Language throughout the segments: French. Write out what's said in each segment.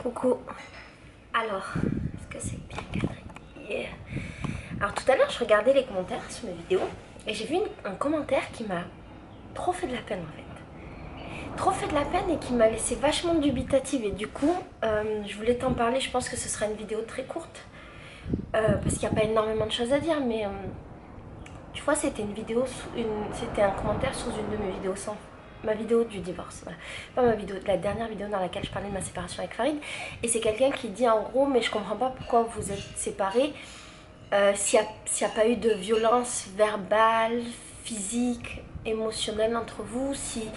Coucou. Alors, est-ce que c'est bien cadré? Yeah. Alors tout à l'heure, je regardais les commentaires sur mes vidéos et j'ai vu un commentaire qui m'a trop fait de la peine en fait. Trop fait de la peine et qui m'a laissé vachement dubitative et du coup, je voulais t'en parler. Je pense que ce sera une vidéo très courte parce qu'il n'y a pas énormément de choses à dire, mais tu vois, c'était une vidéo, c'était un commentaire sous une de mes vidéos sans. Ma vidéo du divorce, voilà. Pas ma vidéo, la dernière vidéo dans laquelle je parlais de ma séparation avec Farid. Et c'est quelqu'un qui dit en gros, mais je comprends pas pourquoi vous êtes séparés s'il n'y a pas eu de violence verbale, physique, émotionnelle entre vous, si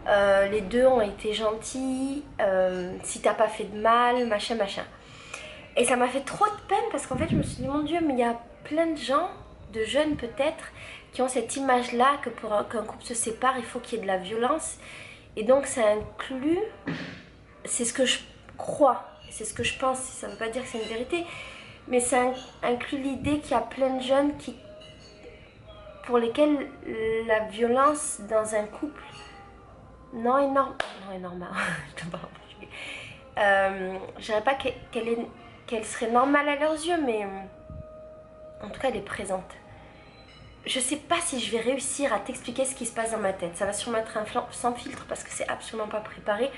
les deux ont été gentils, si t'as pas fait de mal, machin, machin. Et ça m'a fait trop de peine parce qu'en fait je me suis dit, mon Dieu, mais il y a plein de gens, de jeunes peut-être, qui ont cette image-là que pour qu'un couple se sépare, il faut qu'il y ait de la violence. Et donc ça inclut, c'est ce que je crois, c'est ce que je pense, ça ne veut pas dire que c'est une vérité, mais ça inclut l'idée qu'il y a plein de jeunes pour lesquels la violence dans un couple, non énorme, je te parle en portugais, je dirais pas qu'elle serait normale à leurs yeux, mais en tout cas elle est présente. Je sais pas si je vais réussir à t'expliquer ce qui se passe dans ma tête. Ça va sûrement être un sans filtre parce que c'est absolument pas préparé.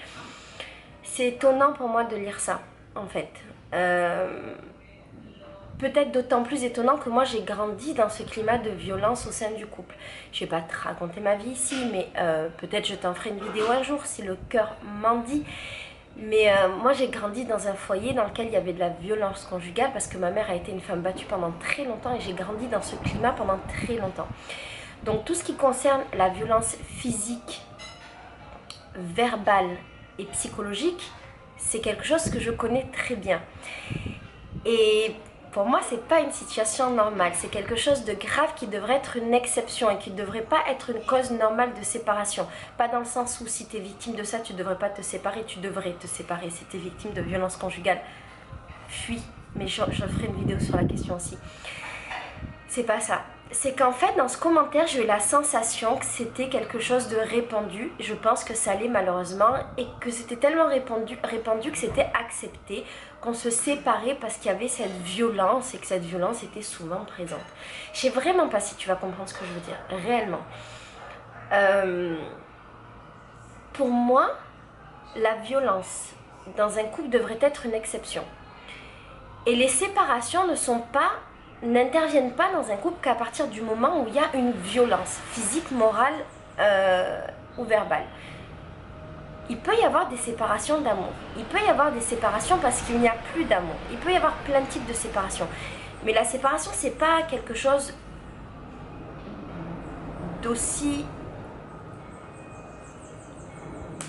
C'est étonnant pour moi de lire ça, en fait. Peut-être d'autant plus étonnant que moi j'ai grandi dans ce climat de violence au sein du couple. Je vais pas te raconter ma vie ici, mais peut-être je t'en ferai une vidéo un jour si le cœur m'en dit. Mais moi j'ai grandi dans un foyer dans lequel il y avait de la violence conjugale parce que ma mère a été une femme battue pendant très longtemps et j'ai grandi dans ce climat pendant très longtemps. Donc tout ce qui concerne la violence physique, verbale et psychologique, c'est quelque chose que je connais très bien. Et pour moi, c'est pas une situation normale, c'est quelque chose de grave qui devrait être une exception et qui ne devrait pas être une cause normale de séparation. Pas dans le sens où si tu es victime de ça, tu ne devrais pas te séparer, tu devrais te séparer. Si tu es victime de violence conjugale, fuis. Mais je ferai une vidéo sur la question aussi. C'est pas ça. C'est qu'en fait, dans ce commentaire, j'ai eu la sensation que c'était quelque chose de répandu. Je pense que ça l'est malheureusement et que c'était tellement répandu que c'était accepté, qu'on se séparait parce qu'il y avait cette violence et que cette violence était souvent présente. Je sais vraiment pas si tu vas comprendre ce que je veux dire, réellement. Pour moi, la violence dans un couple devrait être une exception. Et les séparations n'interviennent pas dans un couple qu'à partir du moment où il y a une violence physique, morale ou verbale. Il peut y avoir des séparations d'amour. Il peut y avoir des séparations parce qu'il n'y a plus d'amour. Il peut y avoir plein de types de séparations. Mais la séparation, c'est pas quelque chose d'aussi...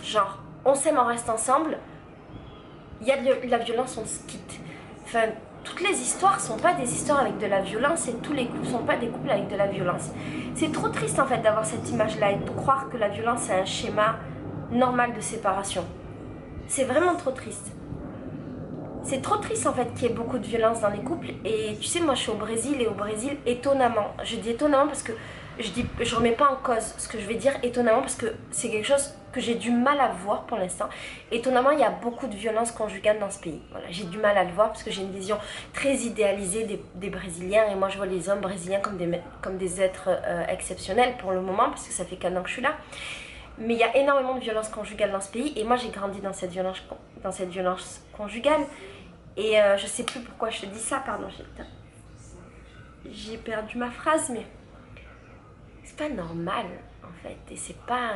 genre, on s'aime, on reste ensemble. Il y a de la violence, on se quitte. Enfin, toutes les histoires sont pas des histoires avec de la violence et tous les couples sont pas des couples avec de la violence. C'est trop triste en fait d'avoir cette image-là et de croire que la violence est un schéma normal de séparation. C'est vraiment trop triste. C'est trop triste en fait qu'il y ait beaucoup de violence dans les couples. Et tu sais, moi je suis au Brésil et au Brésil, étonnamment, je dis étonnamment parce que je remets pas en cause ce que je vais dire, étonnamment parce que c'est quelque chose que j'ai du mal à voir pour l'instant. Étonnamment, il y a beaucoup de violence conjugale dans ce pays. Voilà, j'ai du mal à le voir parce que j'ai une vision très idéalisée des Brésiliens et moi je vois les hommes brésiliens comme des êtres exceptionnels pour le moment parce que ça fait qu'un an que je suis là. Mais il y a énormément de violence conjugale dans ce pays et moi j'ai grandi dans cette violence conjugale et je sais plus pourquoi je te dis ça, pardon, j'ai perdu ma phrase, mais c'est pas normal en fait et c'est pas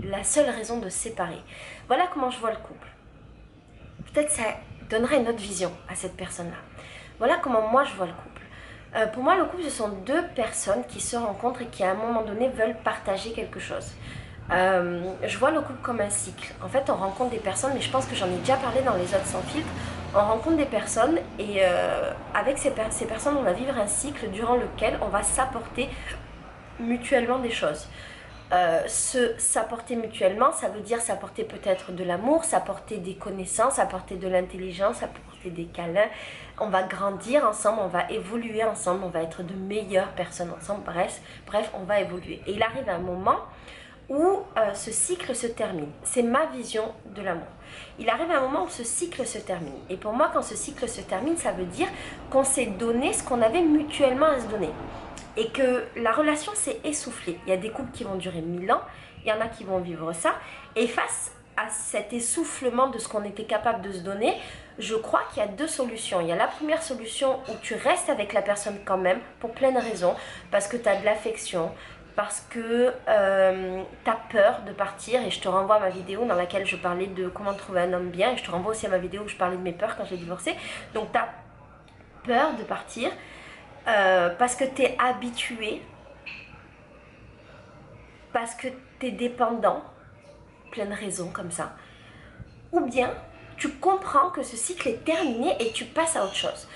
la seule raison de se séparer. Voilà comment je vois le couple. Peut-être ça donnerait une autre vision à cette personne-là. Voilà comment moi je vois le couple. Pour moi, le couple, ce sont deux personnes qui se rencontrent et qui, à un moment donné, veulent partager quelque chose. Je vois le couple comme un cycle. En fait, on rencontre des personnes, mais je pense que j'en ai déjà parlé dans les autres sans filtre. On rencontre des personnes et avec ces personnes, on va vivre un cycle durant lequel on va s'apporter mutuellement des choses. S'apporter mutuellement, ça veut dire s'apporter peut-être de l'amour, s'apporter des connaissances, s'apporter de l'intelligence, s'apporter des câlins. On va grandir ensemble, on va évoluer ensemble, on va être de meilleures personnes ensemble, bref, on va évoluer. Et il arrive un moment où ce cycle se termine. C'est ma vision de l'amour. Il arrive un moment où ce cycle se termine. Et pour moi, quand ce cycle se termine, ça veut dire qu'on s'est donné ce qu'on avait mutuellement à se donner. Et que la relation s'est essoufflée. Il y a des couples qui vont durer 1000 ans, il y en a qui vont vivre ça. Et face à cet essoufflement de ce qu'on était capable de se donner, je crois qu'il y a deux solutions. Il y a la première solution où tu restes avec la personne quand même, pour plein de raisons, parce que tu as de l'affection, parce que tu as peur de partir, et je te renvoie à ma vidéo dans laquelle je parlais de comment trouver un homme bien, et je te renvoie aussi à ma vidéo où je parlais de mes peurs quand j'ai divorcé. Donc tu as peur de partir, parce que tu es habitué, parce que tu es dépendant, plein de raisons comme ça. Ou bien, tu comprends que ce cycle est terminé et tu passes à autre chose.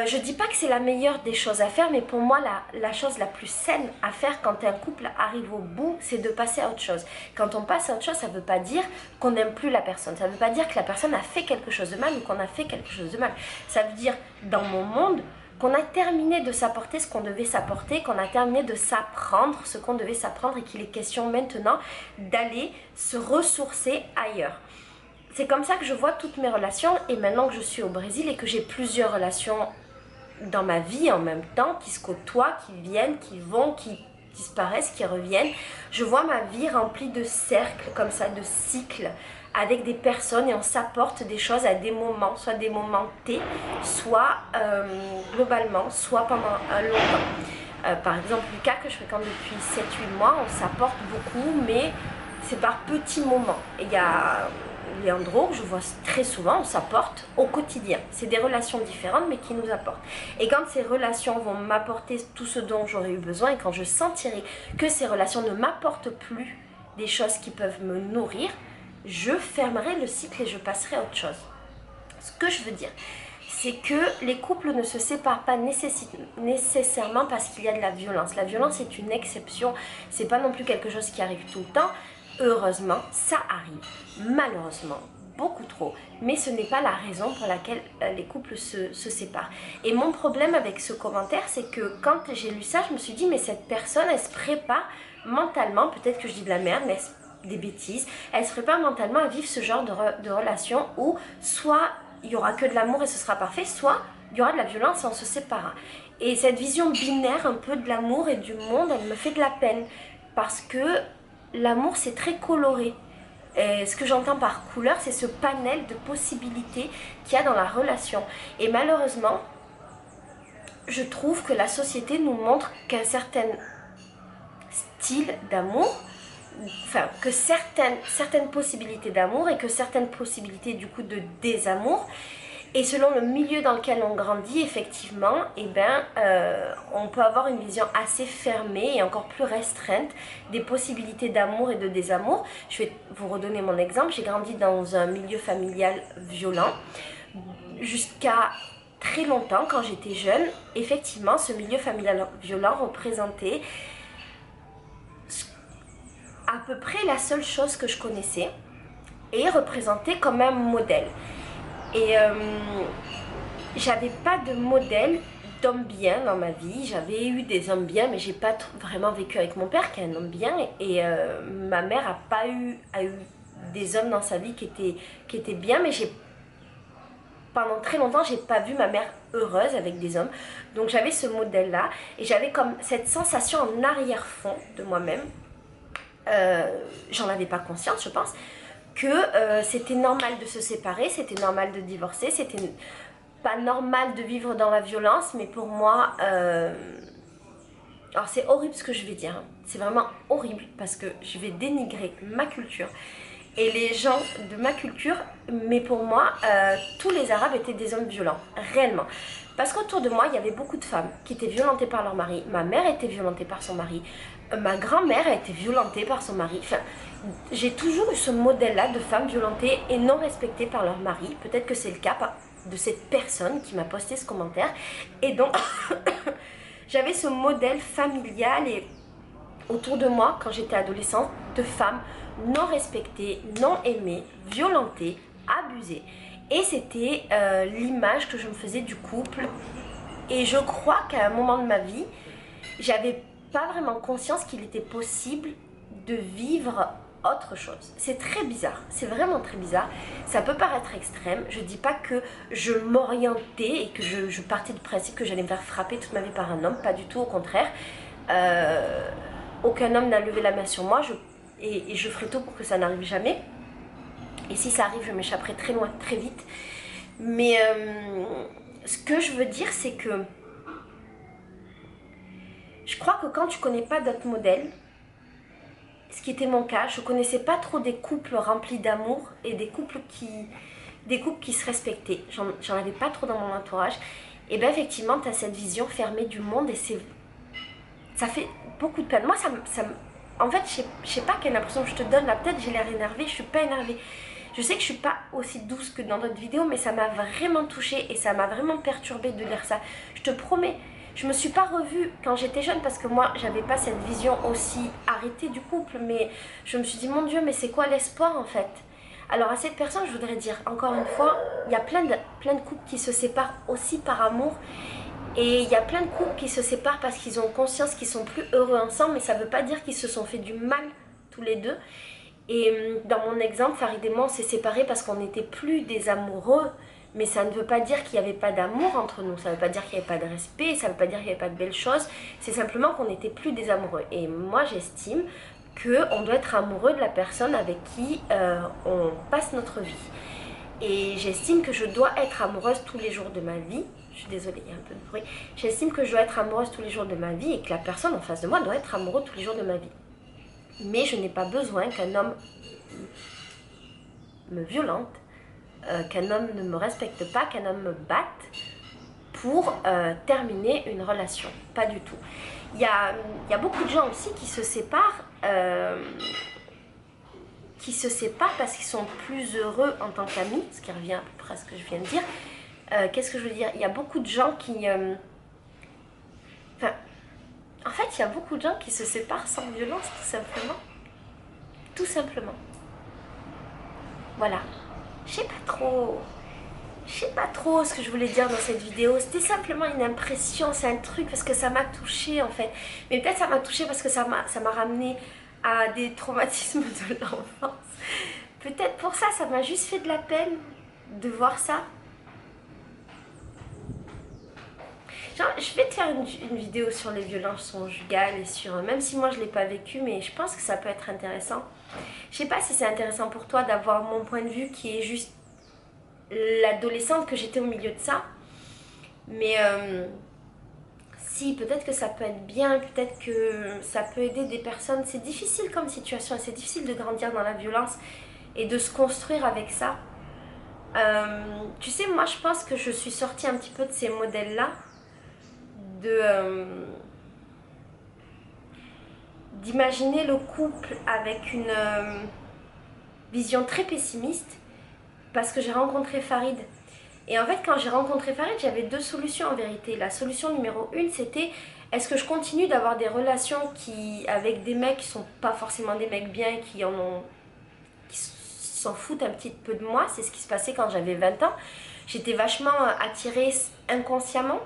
Je dis pas que c'est la meilleure des choses à faire, mais pour moi, la chose la plus saine à faire quand un couple arrive au bout, c'est de passer à autre chose. Quand on passe à autre chose, ça veut pas dire qu'on n'aime plus la personne. Ça veut pas dire que la personne a fait quelque chose de mal ou qu'on a fait quelque chose de mal. Ça veut dire, dans mon monde, qu'on a terminé de s'apporter ce qu'on devait s'apporter, qu'on a terminé de s'apprendre ce qu'on devait s'apprendre et qu'il est question maintenant d'aller se ressourcer ailleurs. C'est comme ça que je vois toutes mes relations, et maintenant que je suis au Brésil et que j'ai plusieurs relations dans ma vie en même temps, qui se côtoient, qui viennent, qui vont, qui disparaissent, qui reviennent, je vois ma vie remplie de cercles comme ça, de cycles, avec des personnes, et on s'apporte des choses à des moments, soit des moments T, soit globalement, soit pendant un long temps. Par exemple, Lucas, que je fréquente depuis 7-8 mois, on s'apporte beaucoup, mais c'est par petits moments. Et il y a Leandro, que je vois très souvent, on s'apporte au quotidien. C'est des relations différentes, mais qui nous apportent. Et quand ces relations vont m'apporter tout ce dont j'aurais eu besoin, et quand je sentirai que ces relations ne m'apportent plus des choses qui peuvent me nourrir, je fermerai le cycle et je passerai à autre chose. Ce que je veux dire, c'est que les couples ne se séparent pas nécessairement parce qu'il y a de la violence. La violence est une exception, c'est pas non plus quelque chose qui arrive tout le temps. Heureusement, ça arrive, malheureusement, beaucoup trop, mais ce n'est pas la raison pour laquelle les couples se séparent. Et mon problème avec ce commentaire, c'est que quand j'ai lu ça, je me suis dit, mais cette personne, elle se prépare mentalement, peut-être que je dis de la merde, mais des bêtises, elle se prépare mentalement à vivre ce genre de relation où soit il y aura que de l'amour et ce sera parfait, soit il y aura de la violence et on se séparera. Et cette vision binaire un peu de l'amour et du monde, elle me fait de la peine, parce que l'amour c'est très coloré. Et ce que j'entends par couleur, c'est ce panel de possibilités qu'il y a dans la relation. Et malheureusement, je trouve que la société nous montre qu'un certain style d'amour, enfin que certaines possibilités d'amour et que certaines possibilités du coup de désamour. Et selon le milieu dans lequel on grandit, effectivement, on peut avoir une vision assez fermée et encore plus restreinte des possibilités d'amour et de désamour. Je vais vous redonner mon exemple. J'ai grandi dans un milieu familial violent jusqu'à très longtemps. Quand j'étais jeune, effectivement, ce milieu familial violent représentait à peu près la seule chose que je connaissais et représentait comme un modèle. Et j'avais pas de modèle d'homme bien dans ma vie. J'avais eu des hommes bien, mais j'ai pas vraiment vécu avec mon père qui est un homme bien, et ma mère a eu des hommes dans sa vie qui étaient bien, mais pendant très longtemps j'ai pas vu ma mère heureuse avec des hommes. Donc j'avais ce modèle là et j'avais comme cette sensation en arrière-fond de moi-même, j'en avais pas conscience je pense, que c'était normal de se séparer, c'était normal de divorcer, c'était pas normal de vivre dans la violence, mais pour moi, alors c'est horrible ce que je vais dire, hein. C'est vraiment horrible parce que je vais dénigrer ma culture et les gens de ma culture, mais pour moi, tous les Arabes étaient des hommes violents, réellement. Parce qu'autour de moi, il y avait beaucoup de femmes qui étaient violentées par leur mari. Ma mère était violentée par son mari. Ma grand-mère a été violentée par son mari. Enfin, j'ai toujours eu ce modèle-là de femmes violentées et non respectées par leur mari. Peut-être que c'est le cas de cette personne qui m'a posté ce commentaire. Et donc, j'avais ce modèle familial et autour de moi, quand j'étais adolescente, de femmes non respectées, non aimées, violentées, abusées. Et c'était l'image que je me faisais du couple. Et je crois qu'à un moment de ma vie, j'avais pas vraiment conscience qu'il était possible de vivre autre chose. C'est très bizarre, c'est vraiment très bizarre. Ça peut paraître extrême, je dis pas que je m'orientais et que je partais du principe que j'allais me faire frapper toute ma vie par un homme, pas du tout, au contraire. Aucun homme n'a levé la main sur moi et je ferai tout pour que ça n'arrive jamais. Et si ça arrive, je m'échapperai très loin, très vite. Mais ce que je veux dire, c'est que je crois que quand tu connais pas d'autres modèles, ce qui était mon cas, je connaissais pas trop des couples remplis d'amour et des couples qui se respectaient. J'en avais pas trop dans mon entourage. Et bien effectivement, tu as cette vision fermée du monde et ça fait beaucoup de peine. Moi, en fait, je sais pas quelle impression je te donne là. Peut-être j'ai l'air énervée, je suis pas énervée. Je sais que je suis pas aussi douce que dans d'autres vidéos, mais ça m'a vraiment touchée et ça m'a vraiment perturbée de lire ça. Je te promets. Je me suis pas revue quand j'étais jeune parce que moi j'avais pas cette vision aussi arrêtée du couple, mais je me suis dit mon Dieu, mais c'est quoi l'espoir en fait? Alors à cette personne je voudrais dire encore une fois, il y a plein de couples qui se séparent aussi par amour et il y a plein de couples qui se séparent parce qu'ils ont conscience qu'ils sont plus heureux ensemble, mais ça veut pas dire qu'ils se sont fait du mal tous les deux. Et dans mon exemple, Farid et moi on s'est séparés parce qu'on n'était plus des amoureux. Mais ça ne veut pas dire qu'il n'y avait pas d'amour entre nous, ça ne veut pas dire qu'il n'y avait pas de respect, ça ne veut pas dire qu'il n'y avait pas de belles choses, c'est simplement qu'on n'était plus des amoureux. Et moi j'estime qu'on doit être amoureux de la personne avec qui on passe notre vie. Et j'estime que je dois être amoureuse tous les jours de ma vie, je suis désolée, il y a un peu de bruit, j'estime que je dois être amoureuse tous les jours de ma vie et que la personne en face de moi doit être amoureuse tous les jours de ma vie. Mais je n'ai pas besoin qu'un homme me violente, qu'un homme ne me respecte pas, qu'un homme me batte pour terminer une relation. Pas du tout. Il y a beaucoup de gens aussi qui se séparent parce qu'ils sont plus heureux en tant qu'amis, ce qui revient à peu près à ce que je viens de dire. Qu'est-ce que je veux dire? Il y a beaucoup de gens qui... en fait, il y a beaucoup de gens qui se séparent sans violence, tout simplement. Tout simplement. Voilà. Je sais pas trop ce que je voulais dire dans cette vidéo. C'était simplement une impression, c'est un truc parce que ça m'a touchée en fait. Mais peut-être ça m'a touchée parce que ça m'a ramené à des traumatismes de l'enfance. Peut-être pour ça, ça m'a juste fait de la peine de voir ça. Genre, je vais te faire une vidéo sur les violences conjugales et sur... Même si moi je l'ai pas vécu, mais je pense que ça peut être intéressant. Je sais pas si c'est intéressant pour toi d'avoir mon point de vue qui est juste l'adolescente que j'étais au milieu de ça. Mais si, peut-être que ça peut être bien, peut-être que ça peut aider des personnes. C'est difficile comme situation et c'est difficile de grandir dans la violence et de se construire avec ça. Tu sais, moi je pense que je suis sortie un petit peu de ces modèles-là. D'imaginer le couple avec une vision très pessimiste parce que j'ai rencontré Farid. Et en fait, quand j'ai rencontré Farid, j'avais deux solutions en vérité. La solution numéro 1, c'était est-ce que je continue d'avoir des relations avec des mecs qui sont pas forcément des mecs bien, qui s'en foutent un petit peu de moi. C'est ce qui se passait quand j'avais 20 ans. J'étais vachement attirée inconsciemment.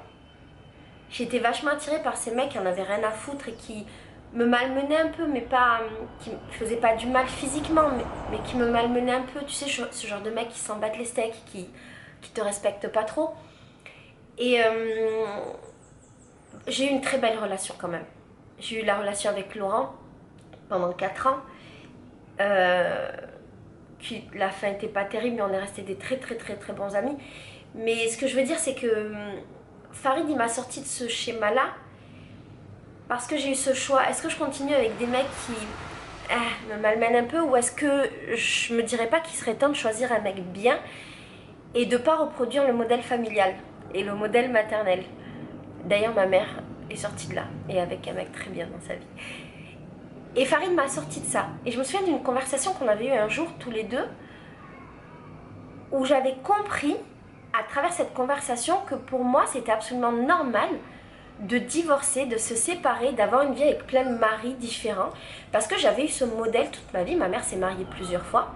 J'étais vachement attirée par ces mecs qui en avaient rien à foutre et qui me malmenaient un peu, mais pas, qui me faisaient pas du mal physiquement, mais qui me malmenaient un peu. Tu sais, ce genre de mecs qui s'en battent les steaks, qui te respectent pas trop. Et j'ai eu une très belle relation quand même. J'ai eu la relation avec Laurent pendant 4 ans. La fin n'était pas terrible, mais on est restés des très bons amis. Mais ce que je veux dire, c'est que Farid, il m'a sorti de ce schéma-là parce que j'ai eu ce choix. Est-ce que je continue avec des mecs qui me malmènent un peu, ou est-ce que je me dirais pas qu'il serait temps de choisir un mec bien et de pas reproduire le modèle familial et le modèle maternel? D'ailleurs, ma mère est sortie de là et avec un mec très bien dans sa vie. Et Farid m'a sorti de ça. Et je me souviens d'une conversation qu'on avait eue un jour tous les deux où j'avais compris à travers cette conversation que pour moi c'était absolument normal de divorcer, de se séparer, d'avoir une vie avec plein de maris différents, parce que j'avais eu ce modèle toute ma vie. Ma mère s'est mariée plusieurs fois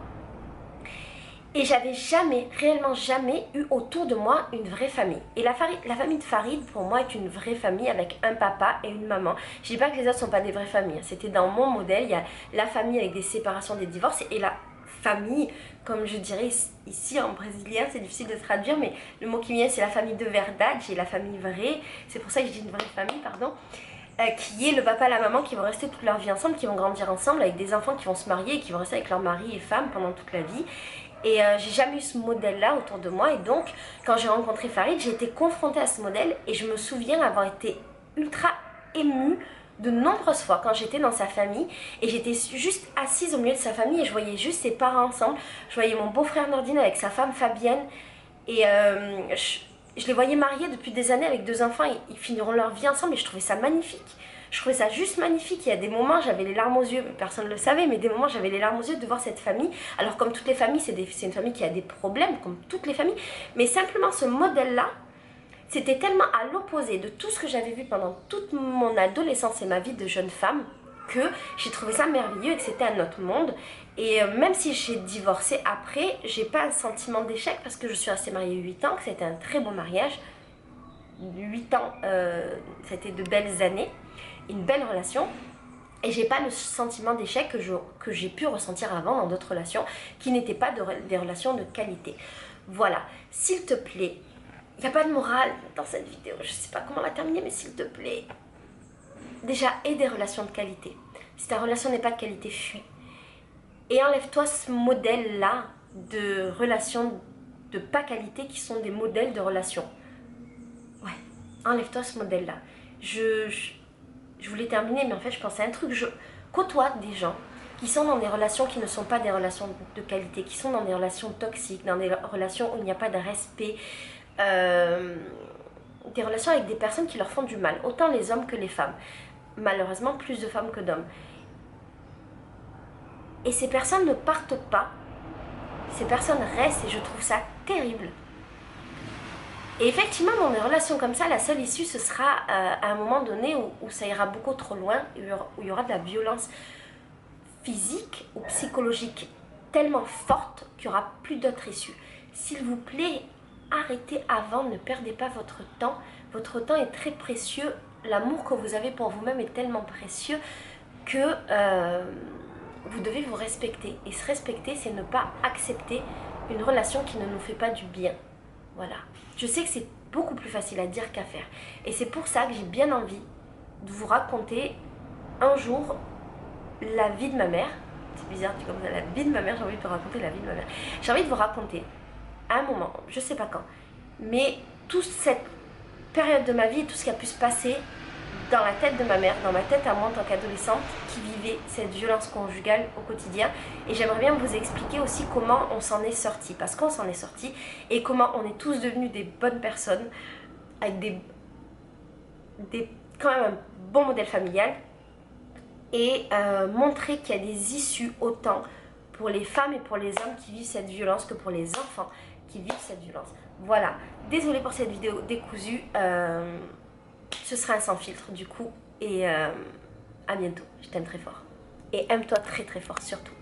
Et j'avais jamais, réellement jamais eu autour de moi une vraie famille. Et la famille de Farid, pour moi, est une vraie famille avec un papa et une maman. Je dis pas que les autres sont pas des vraies familles. C'était dans mon modèle, il y a la famille avec des séparations, des divorces, et la famille, comme je dirais ici en brésilien, c'est difficile de traduire, mais le mot qui vient, c'est la famille de verdade, j'ai la famille vraie. C'est pour ça que je dis une vraie famille, pardon. Qui est le papa et la maman qui vont rester toute leur vie ensemble, qui vont grandir ensemble avec des enfants qui vont se marier et qui vont rester avec leur mari et femme pendant toute la vie. Et j'ai jamais eu ce modèle-là autour de moi. Et donc, quand j'ai rencontré Farid, j'ai été confrontée à ce modèle. Et je me souviens avoir été ultra émue de nombreuses fois quand j'étais dans sa famille. Et j'étais juste assise au milieu de sa famille et je voyais juste ses parents ensemble. Je voyais mon beau-frère Nordine avec sa femme Fabienne. Et je les voyais mariés depuis des années avec 2 enfants. Ils finiront leur vie ensemble et je trouvais ça magnifique. Je trouvais ça juste magnifique. Il y a des moments, j'avais les larmes aux yeux, personne ne le savait, mais des moments, j'avais les larmes aux yeux de voir cette famille. Alors, comme toutes les familles, c'est une famille qui a des problèmes, comme toutes les familles. Mais simplement, ce modèle-là, c'était tellement à l'opposé de tout ce que j'avais vu pendant toute mon adolescence et ma vie de jeune femme, que j'ai trouvé ça merveilleux et que c'était un autre monde. Et même si j'ai divorcé après, j'ai pas un sentiment d'échec parce que je suis restée mariée 8 ans, que c'était un très bon mariage. 8 ans, c'était de belles années, une belle relation. Et j'ai pas le sentiment d'échec que j'ai pu ressentir avant dans d'autres relations qui n'étaient pas des relations de qualité. Voilà, s'il te plaît, il n'y a pas de morale dans cette vidéo, je sais pas comment la terminer, mais s'il te plaît, déjà aie des relations de qualité. Si ta relation n'est pas de qualité, fuis. Et enlève-toi ce modèle-là de relations de pas qualité qui sont des modèles de relations. Ouais, enlève-toi ce modèle-là. Je voulais terminer, mais en fait, je pensais à un truc. Je côtoie des gens qui sont dans des relations qui ne sont pas des relations de qualité, qui sont dans des relations toxiques, dans des relations où il n'y a pas de respect, des relations avec des personnes qui leur font du mal, autant les hommes que les femmes. Malheureusement, plus de femmes que d'hommes. Et ces personnes ne partent pas, ces personnes restent, et je trouve ça terrible. Et effectivement, dans des relations comme ça, la seule issue, ce sera à un moment donné où ça ira beaucoup trop loin, où il y aura de la violence physique ou psychologique tellement forte qu'il n'y aura plus d'autre issue. S'il vous plaît, arrêtez avant, ne perdez pas votre temps. Votre temps est très précieux. L'amour que vous avez pour vous-même est tellement précieux que vous devez vous respecter. Et se respecter, c'est ne pas accepter une relation qui ne nous fait pas du bien. Voilà. Je sais que c'est beaucoup plus facile à dire qu'à faire. Et c'est pour ça que j'ai bien envie de vous raconter un jour la vie de ma mère. C'est bizarre, tu vois, la vie de ma mère, j'ai envie de te raconter la vie de ma mère. J'ai envie de vous raconter, à un moment, je sais pas quand, mais toute cette période de ma vie, tout ce qui a pu se passer dans la tête de ma mère, dans ma tête à moi en tant qu'adolescente, qui vivait cette violence conjugale au quotidien. Et j'aimerais bien vous expliquer aussi comment on s'en est sorti, parce qu'on s'en est sorti, et comment on est tous devenus des bonnes personnes, avec quand même un bon modèle familial, et montrer qu'il y a des issues autant pour les femmes et pour les hommes qui vivent cette violence que pour les enfants qui vivent cette violence. Voilà, désolée pour cette vidéo décousue, ce sera un sans filtre du coup, et à bientôt, je t'aime très fort. Et aime-toi très très fort surtout.